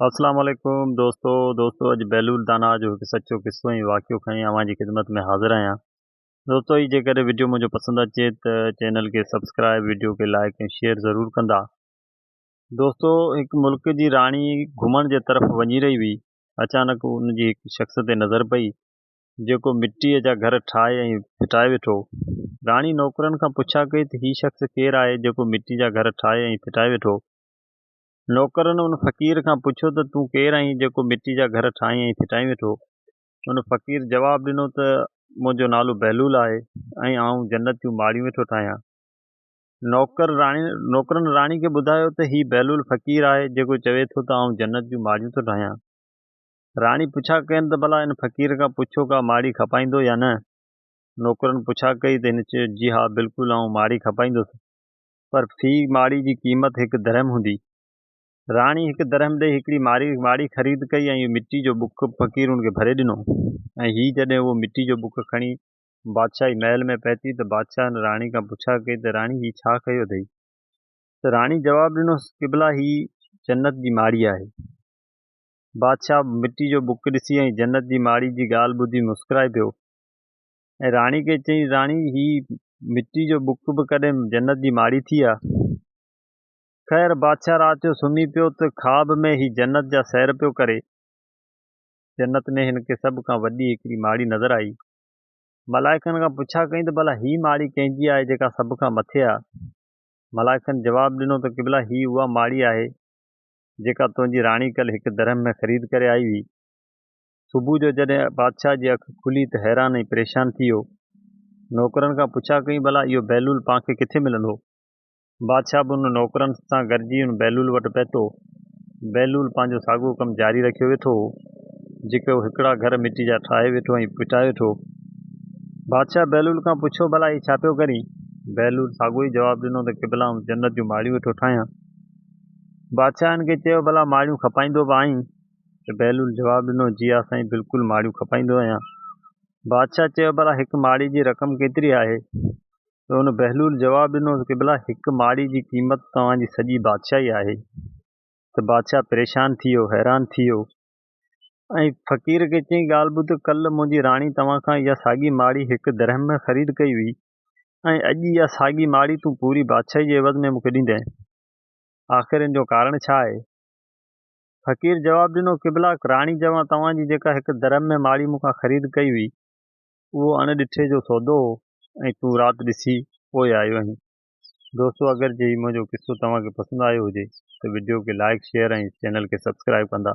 अस्सलाम वालेकुम दोस्तों अज बैलूल दाना जो हिकु सचो किस्सो ऐं वाक़ियो खणी अवां जी ख़िदमत में हाज़िर आहियां। दोस्तों ही जेकर वीडियो मुझे पसंद अचे तो चैनल के सब्सक्राइब, वीडियो के लाइक ऐं शेयर ज़रूर कंदा। दोस्तों एक मुल्क जी राणी घुमण जे तरफ़ वञी रही हुई। अचानक उन जी हिकु शख़्स ते नज़र पई जेको मिट्टीअ जा घर ठाहे ऐं फिटाए वेठो। राणी नौकरनि खां पुछा कई त हीउ शख़्स केरु आहे जेको मिट्टी जा घर ठाहे ऐं फिटाए वेठो। नौकरनि उन फ़क़ीर खां पुछियो त तूं केरु आहीं जेको मिट्टी जा घर ठाहीं ऐं फिटाए वेठो। उन फ़क़ीर जवाबु ॾिनो त मुंहिंजो नालो बहलूल आहे ऐं आउं जन्नत जूं माड़ियूं वेठो ठाहियां। नौकरनि राणी खे ॿुधायो त हीउ बहलूल फ़क़ीर आहे जेको चवे थो त आउं जन्नत जूं माड़ियूं थो ठाहियां। राणी पुछा कयनि त भला इन फ़क़ीर खां पुछो का माड़ी खपाईंदो या न। नौकरनि पुछा कई त हिन चयो जी हा बिल्कुलु आउं माड़ी खपाईंदुसि, पर फ़ी माड़ी जी क़ीमत 1 दरहम हूंदी। राणी 1 दरहम ॾेई हिकिड़ी माड़ी ख़रीद कई ऐं मिट्टी जो बुक फ़क़ीर उनखे भरे ॾिनो। ऐं हीअ जॾहिं उहो मिट्टी जो बुक खणी बादशाही महल में पहुती त बादशाह राणी खां पुछा कई त राणी हीअ छा कयो अथई। त राणी जवाबु ॾिनोसि कि भला हीअ जन्नत जी माड़ी आहे। बादशाह मिट्टी जो बुक ॾिसी ऐं जन्नत जी माड़ी जी ॻाल्हि ॿुधी मुस्कुराए पियो ऐं राणी खे चई राणी हीअ मिट्टी जो बुक बि कॾहिं जन्नत जी माड़ी थी आहे। ख़ैर बादशाह रात जो सुम्ही पियो त ख़्वाब में ही जन्नत जा सैर पियो करे। जन्नत में हिनखे सभ खां वॾी हिकिड़ी माड़ी नज़र आई। मलाइकनि खां पुछा कई त भला हीअ माड़ी कंहिंजी आहे जेका सभ खां मथे आहे। मलाइकनि जवाबु ॾिनो त क़िबला हीअ उहा माड़ी आहे जेका तुंहिंजी राणी कल्ह 1 दरहम में ख़रीद करे आई हुई। सुबुह जो जॾहिं बादशाह जी अखि खुली त हैरान ऐं परेशान थी वियो। नौकरनि खां पुछा कई भला इहो बहलूल पाण खे किथे मिलंदो। बादशाह बि उन नौकरनि सां गॾिजी उन बहलूल वटि पहुतो। बहलूल पंहिंजो साॻियो कमु जारी रखियो वेठो जेको हिकिड़ा घर मिट्टी जा ठाहे वेठो ऐं फिटाए वेठो। बादशाह बहलूल खां पुछियो भला हीअ छा पियो करी। बहलूल साॻियो ई जवाबु ॾिनो त क़िबला आउं जन्नत जूं माड़ियूं वेठो ठाहियां। बादशाह हिन खे चयो भला माड़ियूं खपाईंदो बि आहीं। त बहलूल जवाबु ॾिनो जी हा साईं बिल्कुलु माड़ियूं खपाईंदो आहियां। बादशाह चयो भला हिकु माड़ी जी रक़म केतिरी आहे। त उन बहलूल जवाबु ॾिनो कि भला हिकु माड़ी जी क़ीमत तव्हांजी सॼी बादशाही आहे। त बादशाह परेशान थी वियो, हैरान थी वियो ऐं फ़क़ीर खे चई ॻाल्हि ॿुध, कल्ह मुंहिंजी राणी तव्हां खां इहा साॻी माड़ी 1 दरहम में ख़रीद कई हुई ऐं अॼु इहा साॻी माड़ी तूं पूरी बादशाही जे एवज़ में मूंखे ॾींदे। आख़िर इन जो कारण छा आहे। फ़क़ीर जवाबु ॾिनो क़िबला राणी तव्हांजी जेका 1 दरहम में माड़ी मूंखां ख़रीद कई हुई उहो अणॾिठे जो सौदो हो ऐं तूं राति ॾिसी पोइ आयो आहीं। दोस्तों अगर जी मुझे किस्सो तव्हांखे पसंद आयो हुजे तो वीडियो के लाइक शेयर ऐं चैनल के सब्सक्राइब कंदा।